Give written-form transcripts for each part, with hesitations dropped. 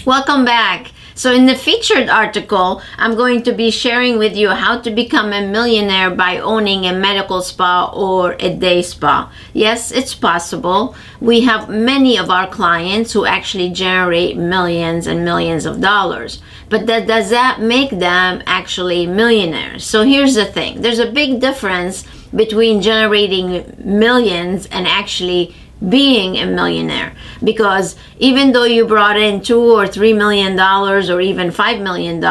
Welcome back. So in the featured article, I'm going to be sharing with you how to become a millionaire by owning a medical spa or a day spa. Yes, it's possible. We have many of our clients who actually generate millions and millions of dollars. But does that make them actually millionaires? So here's the thing. There's a big difference between generating millions and actually being a millionaire, because even though you brought in $2 or $3 million or even $5 million,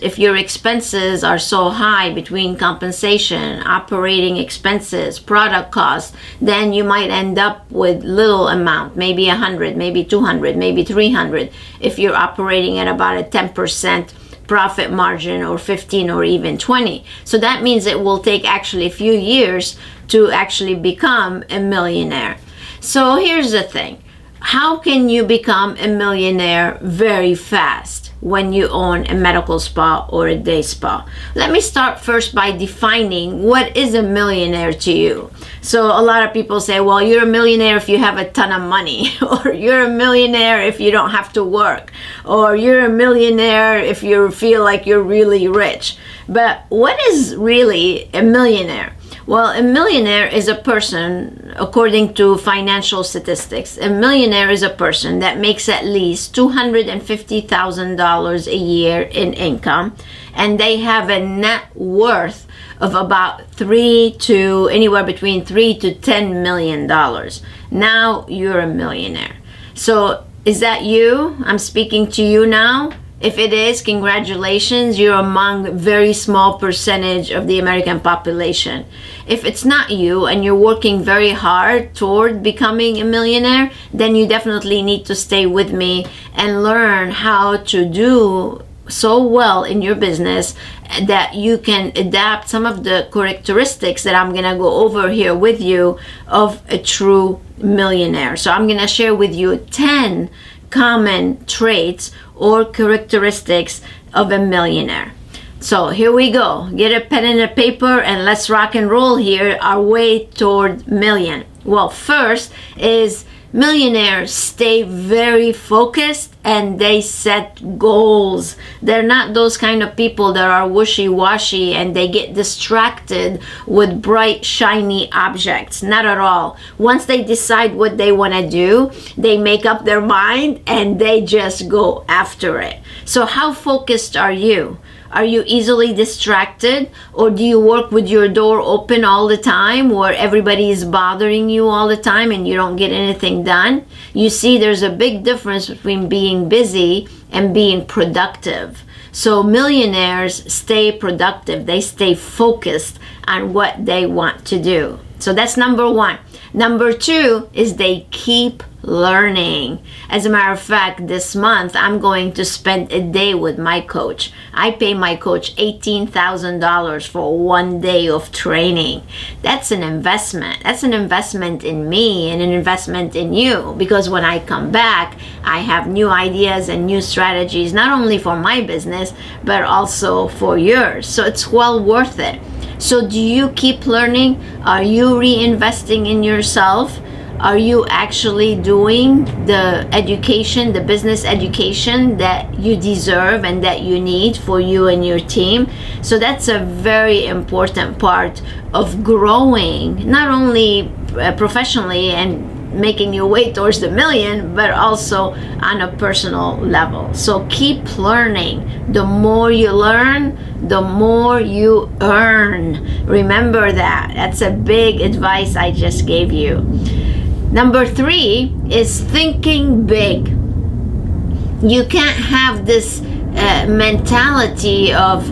if your expenses are so high between compensation, operating expenses, product costs, then you might end up with little amount, maybe 100, maybe 200, maybe 300, if you're operating at about a 10% profit margin, or 15 or even 20. So that means it will take actually a few years to actually become a millionaire. So here's the thing. How can you become a millionaire very fast when you own a medical spa or a day spa? Let me start first by defining what is a millionaire to you. So a lot of people say, well, you're a millionaire if you have a ton of money, or you're a millionaire if you don't have to work, or you're a millionaire if you feel like you're really rich. But what is really a millionaire? Well, a millionaire is a person, according to financial statistics, a millionaire is a person that makes at least $250,000 a year in income, and they have a net worth of about anywhere between $3 to $10 million. Now you're a millionaire. So is that you? I'm speaking to you now. If it is, congratulations, you're among a very small percentage of the American population. If it's not you and you're working very hard toward becoming a millionaire, then you definitely need to stay with me and learn how to do so well in your business that you can adapt some of the characteristics that I'm gonna go over here with you of a true millionaire. So I'm gonna share with you 10 common traits or characteristics of a millionaire. So here we go. Get a pen and a paper and let's rock and roll here our way toward million. Well, first is millionaires stay very focused and they set goals. They're not those kind of people that are wishy-washy and they get distracted with bright, shiny objects. Not at all. Once they decide what they want to do, they make up their mind and they just go after it. So how focused are you? Are you easily distracted, or do you work with your door open all the time where everybody is bothering you all the time and you don't get anything done? You see, there's a big difference between being busy and being productive. So millionaires stay productive. They stay focused on what they want to do. So that's number one. Number two is they keep learning. As a matter of fact, this month I'm going to spend a day with my coach. I pay my coach $18,000 for 1 day of training. That's an investment. That's an investment in me and an investment in you, because when I come back, I have new ideas and new strategies, not only for my business, but also for yours. So it's well worth it. So do you keep learning? Are you reinvesting in yourself? Are you actually doing the education, the business education that you deserve and that you need for you and your team? So that's a very important part of growing, not only professionally and making your way towards the million, but also on a personal level. So keep learning. The more you learn, the more you earn. Remember that. That's a big advice I just gave you. Number three is thinking big. You can't have this mentality of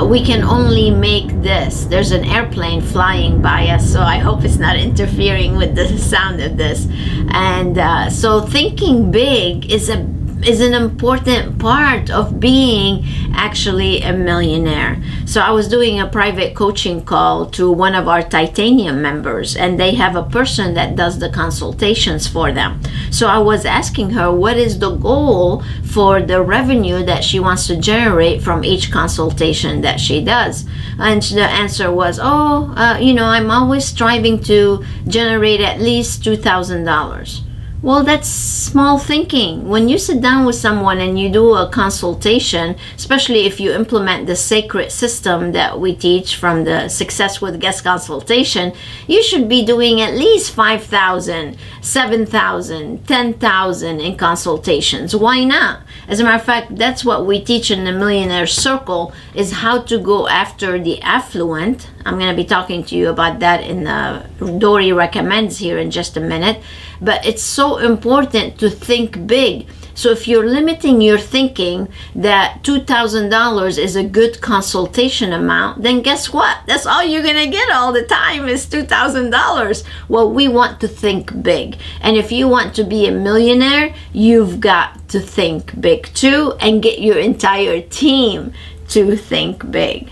we can only make this. There's an airplane flying by us, so I hope it's not interfering with the sound of this. And so thinking big is an important part of being actually a millionaire. So I was doing a private coaching call to one of our titanium members, and they have a person that does the consultations for them. So I was asking her, what is the goal for the revenue that she wants to generate from each consultation that she does? And the answer was, I'm always striving to generate at least $2,000. Well, that's small thinking. When you sit down with someone and you do a consultation, especially if you implement the sacred system that we teach from the Success with Guest consultation, you should be doing at least 5,000, 7,000, 10,000 in consultations. Why not? As a matter of fact, that's what we teach in the Millionaire Circle, is how to go after the affluent. I'm going to be talking to you about that in the Dori Recommends here in just a minute. But it's so important to think big. So if you're limiting your thinking that $2,000 is a good consultation amount, then guess what? That's all you're going to get all the time is $2,000. Well, we want to think big. And if you want to be a millionaire, you've got to think big too, and get your entire team to think big.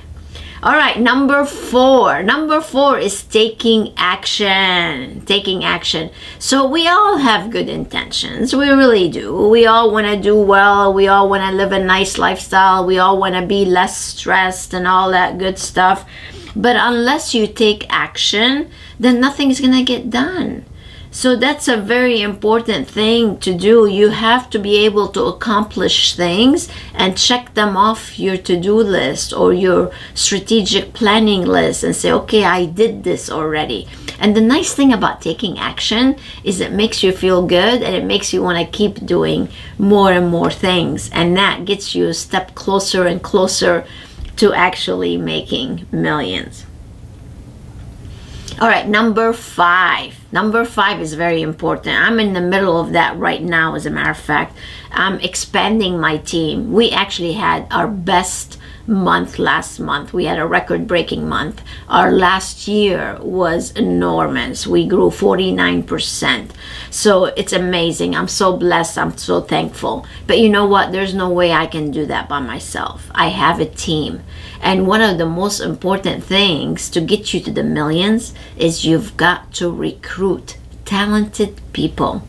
All right, number 4. Number 4 is taking action. Taking action. So we all have good intentions. We really do. We all want to do well. We all want to live a nice lifestyle. We all want to be less stressed and all that good stuff. But unless you take action, then nothing's going to get done. So that's a very important thing to do. You have to be able to accomplish things and check them off your to-do list or your strategic planning list and say, okay, I did this already. And the nice thing about taking action is it makes you feel good, and it makes you want to keep doing more and more things. And that gets you a step closer and closer to actually making millions. All right, number 5. Number 5 is very important. I'm in the middle of that right now, as a matter of fact. I'm expanding my team. We actually had our best month last month. We had a record-breaking month. Our last year was enormous. We grew 49%. So it's amazing. I'm so blessed. I'm so thankful. But you know what? There's no way I can do that by myself. I have a team. And one of the most important things to get you to the millions is you've got to recruit talented people.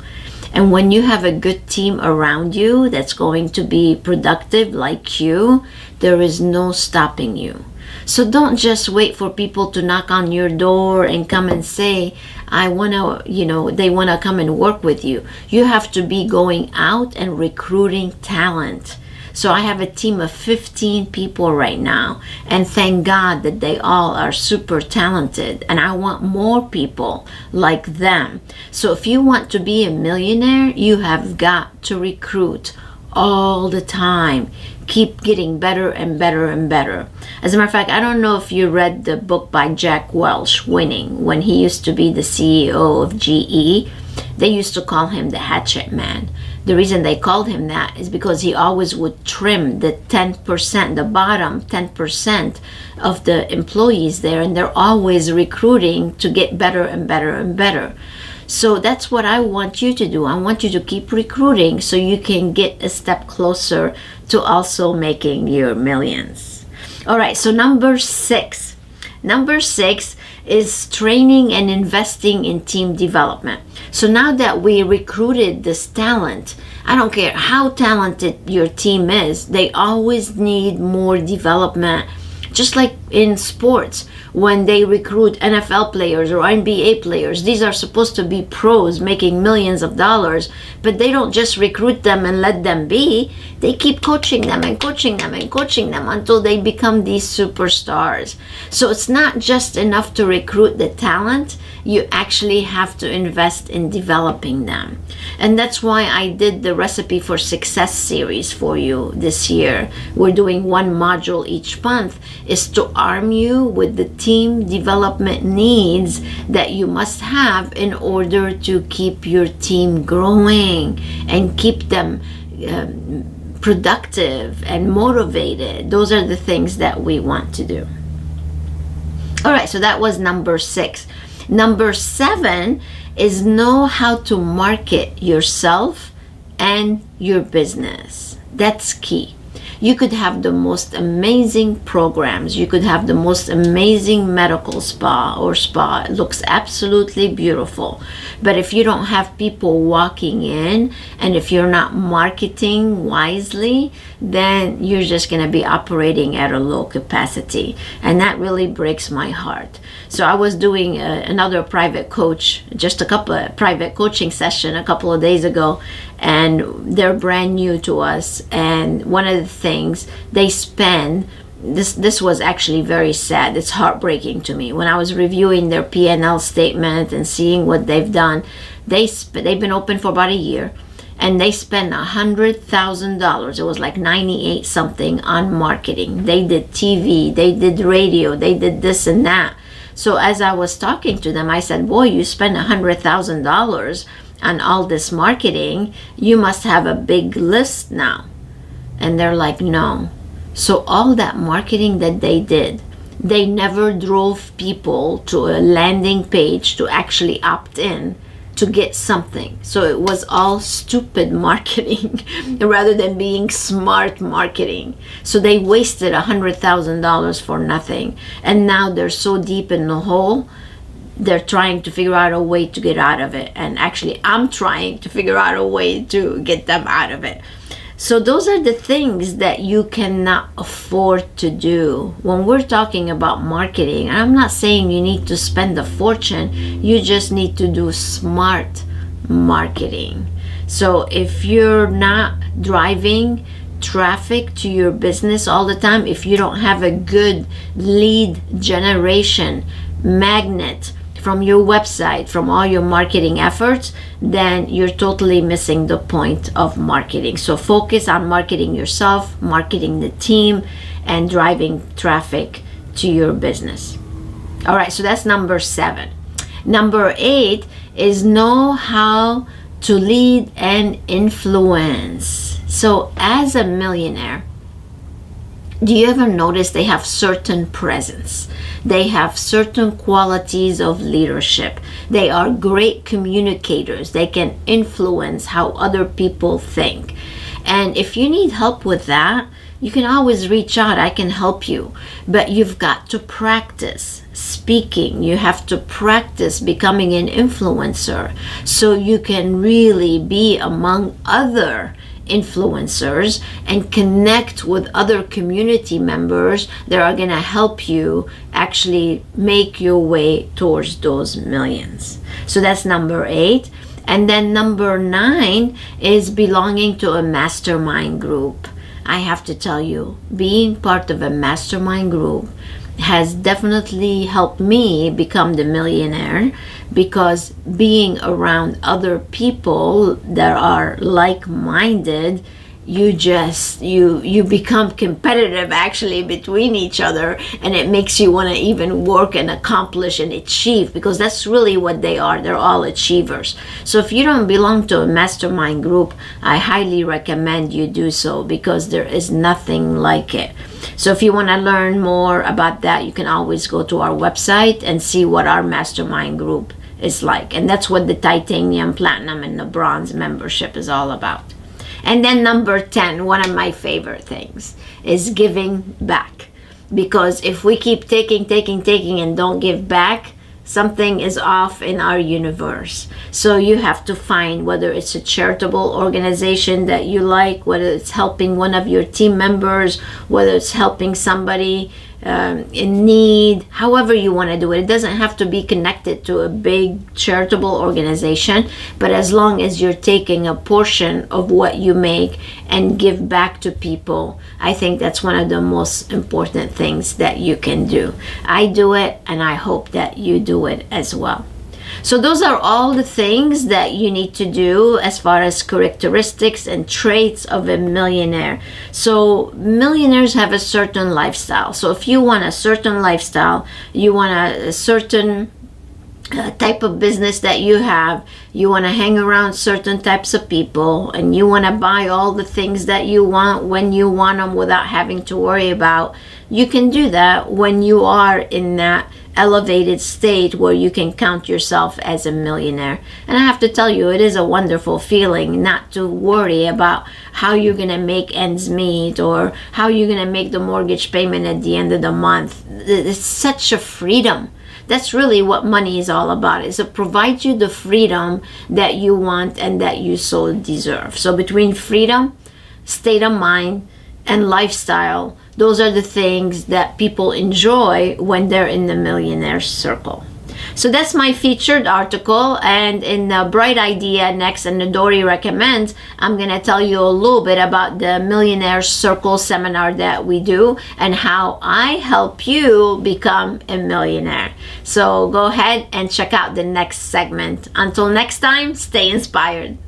And when you have a good team around you that's going to be productive like you, there is no stopping you. So don't just wait for people to knock on your door and come and say, I want to, they want to come and work with you. You have to be going out and recruiting talent. So I have a team of 15 people right now, and thank God that they all are super talented, and I want more people like them. So if you want to be a millionaire, you have got to recruit all the time. Keep getting better and better and better. As a matter of fact, I don't know if you read the book by Jack Welch, Winning, when he used to be the CEO of GE. They used to call him the hatchet man. The reason they called him that is because he always would trim the 10%, the bottom 10% of the employees there, and they're always recruiting to get better and better and better. So that's what I want you to do. I want you to keep recruiting so you can get a step closer to also making your millions. All right, so number 6. Number 6 is training and investing in team development. So now that we recruited this talent, I don't care how talented your team is, they always need more development. Just like in sports, when they recruit NFL players or NBA players, these are supposed to be pros making millions of dollars, but they don't just recruit them and let them be. They keep coaching them and coaching them and coaching them until they become these superstars. So it's not just enough to recruit the talent, you actually have to invest in developing them. And that's why I did the Recipe for Success series for you this year. We're doing one module each month, is to arm you with the team development needs that you must have in order to keep your team growing and keep them productive and motivated. Those are the things that we want to do. All right, so that was number 6. Number 7 is know how to market yourself and your business. That's key. You could have the most amazing programs. You could have the most amazing medical spa or spa. It looks absolutely beautiful. But if you don't have people walking in, and if you're not marketing wisely, then you're just going to be operating at a low capacity. And that really breaks my heart. So I was doing another private coach, just a couple of private coaching session a couple of days ago, and they're brand new to us. And one of the things they spend, this was actually very sad. It's heartbreaking to me. When I was reviewing their P&L statement and seeing what they've done, they've been open for about a year, and they spent $100,000. It was like 98 something on marketing. They did TV, they did radio, they did this and that. So as I was talking to them, I said, boy, you spend $100,000 on all this marketing. You must have a big list now. And they're like, no. So all that marketing that they did, they never drove people to a landing page to actually opt in to get something. So it was all stupid marketing rather than being smart marketing. So they wasted $100,000 for nothing. And now they're so deep in the hole, they're trying to figure out a way to get out of it. And actually, I'm trying to figure out a way to get them out of it. So those are the things that you cannot afford to do. When we're talking about marketing, I'm not saying you need to spend a fortune. You just need to do smart marketing. So if you're not driving traffic to your business all the time, if you don't have a good lead generation magnet from your website, from all your marketing efforts, then you're totally missing the point of marketing. So focus on marketing yourself, marketing the team, and driving traffic to your business. All right, so that's number 7. Number 8 is know how to lead and influence. So as a millionaire, do you ever notice they have certain presence? They have certain qualities of leadership. They are great communicators. They can influence how other people think. And if you need help with that, you can always reach out. I can help you. But you've got to practice speaking. You have to practice becoming an influencer so you can really be among other influencers and connect with other community members that are going to help you actually make your way towards those millions. So that's number 8. And then number 9 is belonging to a mastermind group. I have to tell you, being part of a mastermind group has definitely helped me become the millionaire, because being around other people that are like-minded, you become competitive actually between each other, and it makes you want to even work and accomplish and achieve, because that's really what they are. They're all achievers. So if you don't belong to a mastermind group, I highly recommend you do so, because there is nothing like it. So if you want to learn more about that, you can always go to our website and see what our mastermind group is like. And that's what the titanium, platinum, and the bronze membership is all about. And then number 10, one of my favorite things, is giving back. Because if we keep taking and don't give back, something is off in our universe. So you have to find whether it's a charitable organization that you like, whether it's helping one of your team members, whether it's helping somebody in need, however you want to do it. It doesn't have to be connected to a big charitable organization, but as long as you're taking a portion of what you make and give back to people, I think that's one of the most important things that you can do. I do it, and I hope that you do it as well. So those are all the things that you need to do as far as characteristics and traits of a millionaire. So millionaires have a certain lifestyle. So if you want a certain lifestyle, you want a certain type of business that you have, you want to hang around certain types of people, and you want to buy all the things that you want when you want them without having to worry about, you can do that when you are in that elevated state where you can count yourself as a millionaire. And I have to tell you, it is a wonderful feeling not to worry about how you're going to make ends meet or how you're going to make the mortgage payment at the end of the month. It's such a freedom. That's really what money is all about, is to provide you the freedom that you want and that you so deserve. So between freedom, state of mind, and lifestyle, those are the things that people enjoy when they're in the millionaire circle. So that's my featured article, and in the Bright Idea next and the Dori Recommends, I'm going to tell you a little bit about the Millionaire Circle seminar that we do and how I help you become a millionaire. So go ahead and check out the next segment. Until next time, stay inspired.